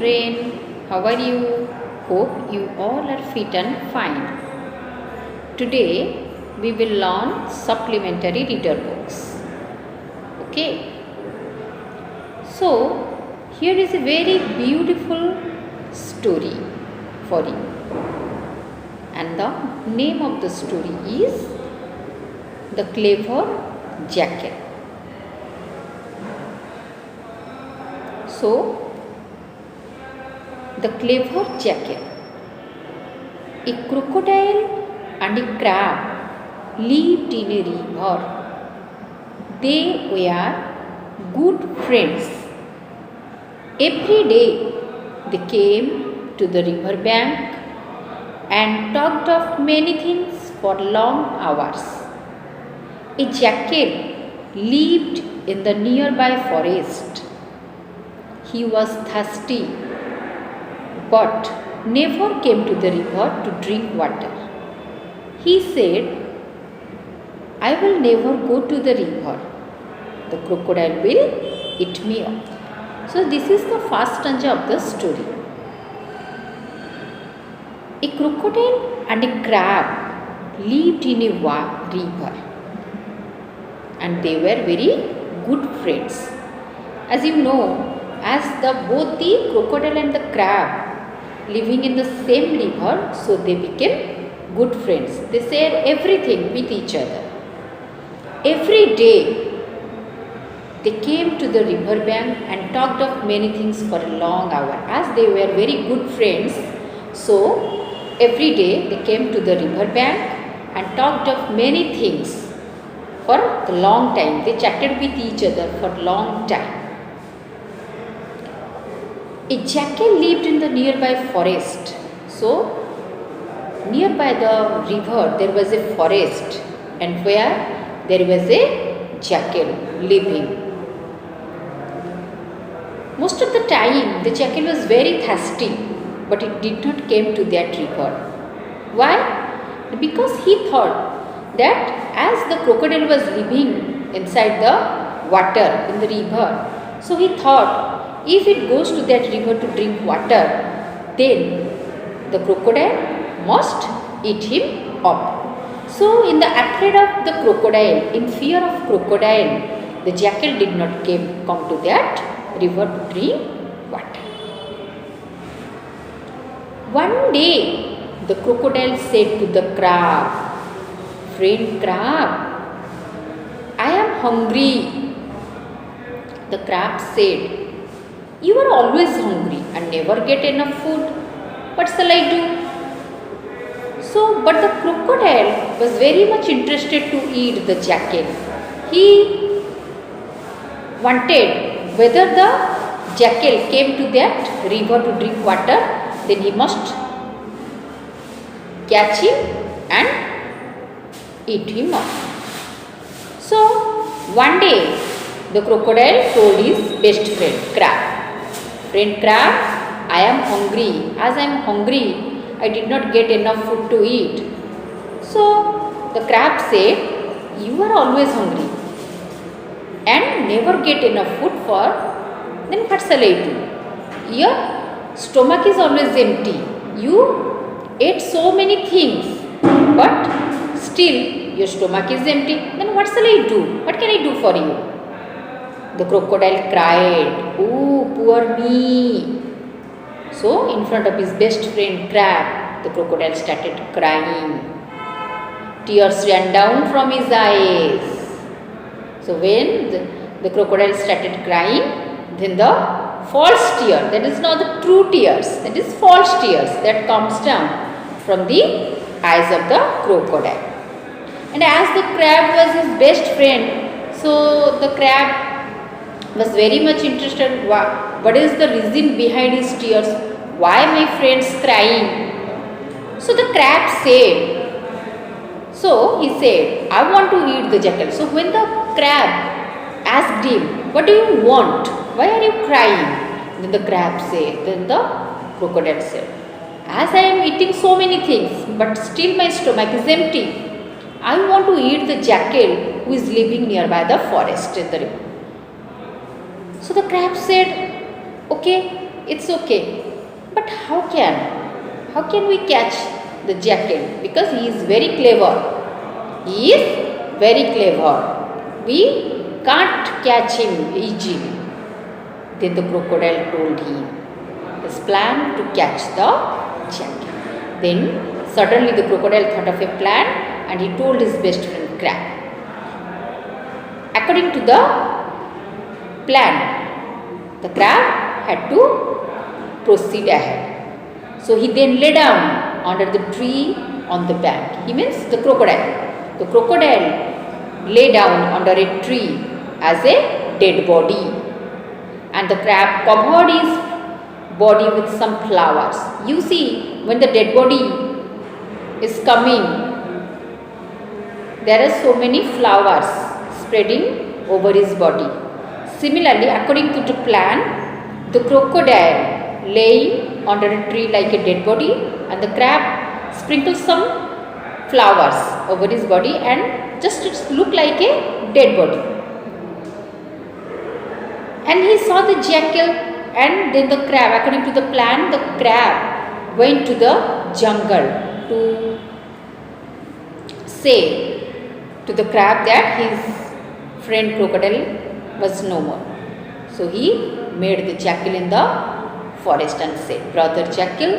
children, how are you? Hope you all are fit and fine. Today we will learn supplementary reader books. Okay. So here is a very beautiful story for you. And the name of the story is The Clever Jackal. So, the clever jackal. A crocodile and a crab lived in a river. They were good friends. Every day they came to the river bank and talked of many things for long hours. A jackal lived in the nearby forest. He was thirsty, but never came to the river to drink water. He said, I will never go to the river. The crocodile will eat me up. So this is the first stanza of the story. A crocodile and a crab lived in a river, and they were very good friends. As you know, as both the crocodile and the crab living in the same river, so they became good friends. They shared everything with each other. Every day they came to the river bank and talked of many things for a long hour. As they were very good friends, so every day they came to the river bank and talked of many things for a long time. They chatted with each other for a long time. A jackal lived in the nearby forest. So, nearby the river there was a forest, and where there was a jackal living. Most of the time the jackal was very thirsty, but it did not came to that river. Why? Because he thought that as the crocodile was living inside the water in the river, so he thought if it goes to that river to drink water, then the crocodile must eat him up. So in the afraid of the crocodile, in fear of crocodile, the jackal did not come to that river to drink water. One day the crocodile said to the crab, Friend crab, I am hungry. The crab said, You are always hungry and never get enough food. What shall I do? So, but the crocodile was very much interested to eat the jackal. He wanted whether the jackal came to that river to drink water, then he must catch him and eat him up. So, one day the crocodile told his best friend crab, Friend crab, I am hungry. As I am hungry, I did not get enough food to eat. So the crab said, You are always hungry and never get enough food for, then what shall I do? Your stomach is always empty. You ate so many things, but still your stomach is empty. Then what shall I do? What can I do for you? The crocodile cried, Oh, poor me. So, in front of his best friend crab, the crocodile started crying. Tears ran down from his eyes. So, when the crocodile started crying, then the false tear, that is not the true tears, that is false tears that comes down from the eyes of the crocodile. And as the crab was his best friend, so the crab was very much interested what is the reason behind his tears, why my friends crying. So the crab said, he said, I want to eat the jackal. So when the crab asked him, what do you want? Why are you crying? Then the crocodile said, as I am eating so many things, but still my stomach is empty, I want to eat the jackal who is living nearby the forest in the river. So the crab said, okay, it's okay. But how can we catch the jackal? Because he is very clever. He is very clever. We can't catch him easily. Then the crocodile told him his plan to catch the jackal. Then suddenly the crocodile thought of a plan and he told his best friend Crab. According to the plan, the crab had to proceed ahead. So he then lay down under the tree on the bank. He means the crocodile. The crocodile lay down under a tree as a dead body. And the crab covered his body with some flowers. You see, when the dead body is coming, there are so many flowers spreading over his body. Similarly, according to the plan, the crocodile laying under a tree like a dead body and the crab sprinkled some flowers over his body and just it looked like a dead body. And he saw the jackal and then the crab. According to the plan, the crab went to the jungle to say to the crab that his friend crocodile was no more. So he made the jackal in the forest and said, "Brother jackal,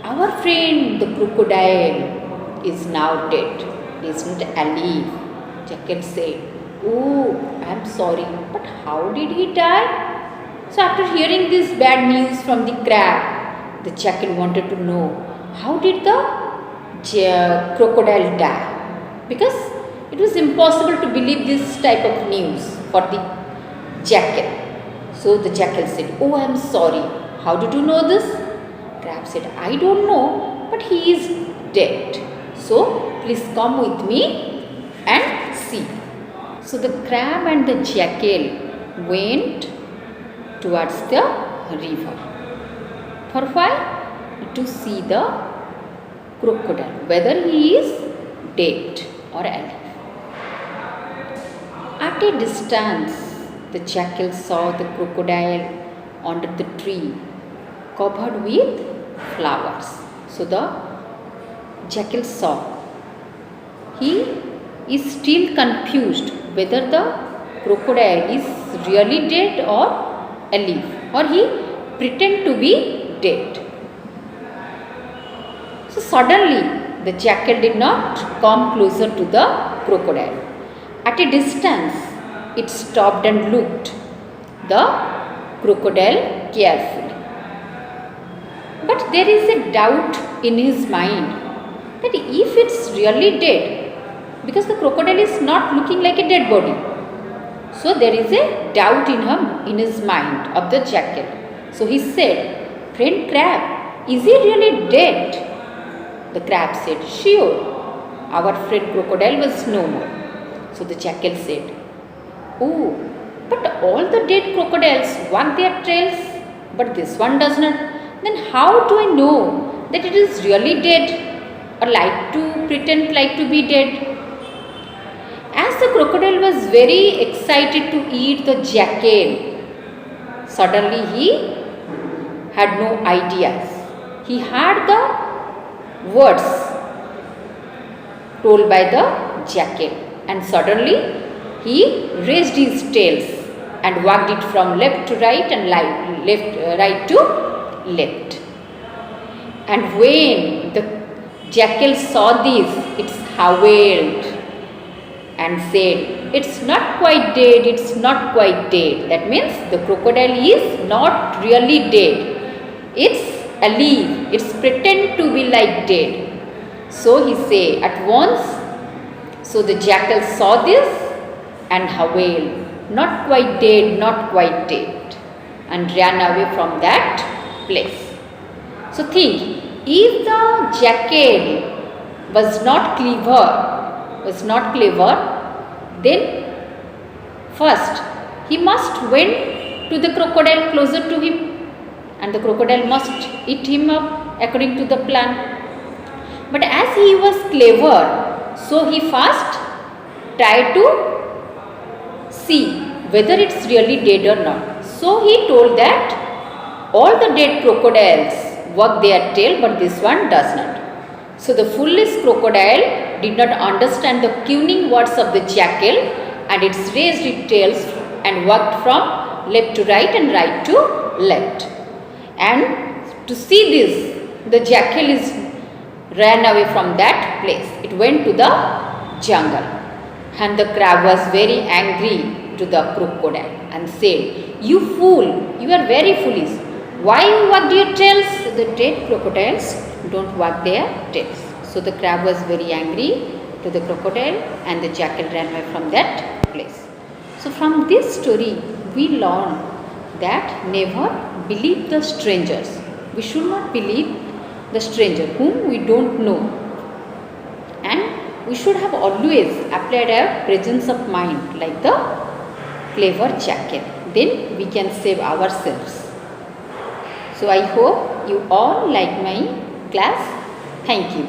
our friend the crocodile is now dead. He isn't alive." Jackal said, "Oh, I am sorry, but how did he die?" So after hearing this bad news from the crab, the jackal wanted to know, how did the crocodile die? Because it was impossible to believe this type of news for the jackal. So the jackal said, "Oh, I am sorry. How did you know this?" Crab said, "I don't know, but he is dead. So please come with me and see." So the crab and the jackal went towards the river. For why? To see the crocodile, whether he is dead or alive. At a distance, the jackal saw the crocodile under the tree covered with flowers. So the jackal saw. He is still confused whether the crocodile is really dead or alive, or he pretend to be dead. So suddenly the jackal did not come closer to the crocodile. At a distance, it stopped and looked the crocodile carefully. But there is a doubt in his mind that if it's really dead, because the crocodile is not looking like a dead body. So there is a doubt in his mind of the jackal. So he said, "Friend crab, is he really dead?" The crab said, "Sure, our friend crocodile was no more." So the jackal said, "Oh, but all the dead crocodiles wag their tails, but this one does not. Then how do I know that it is really dead or like to pretend like to be dead?" As the crocodile was very excited to eat the jackal, suddenly he had no ideas. He heard the words told by the jackal, and suddenly he raised his tails and wagged it from left to right and right to left. And when the jackal saw this, it howled and said, "It's not quite dead, it's not quite dead." That means the crocodile is not really dead. It's alive. It's pretend to be like dead. So he said at once. So the jackal saw this and howled, "Not quite dead, not quite dead," and ran away from that place. So think, if the jackal was not clever, then first he must went to the crocodile closer to him, and the crocodile must eat him up according to the plan. But as he was clever, so he first tried to see whether it's really dead or not. So he told that all the dead crocodiles wag their tail, but this one does not. So the foolish crocodile did not understand the cunning words of the jackal, and it raised its tails and wagged from left to right and right to left. And to see this, the jackal ran away from that place. It went to the jungle. And the crab was very angry to the crocodile and said, "You fool, you are very foolish. Why you wag your tails?" The dead crocodiles don't wag their tails. So the crab was very angry to the crocodile, and the jackal ran away from that place. So from this story we learn that never believe the strangers. We should not believe the stranger whom we don't know, and we should have always applied our presence of mind like the clever jackal. Then we can save ourselves. So I hope you all like my class. Thank you.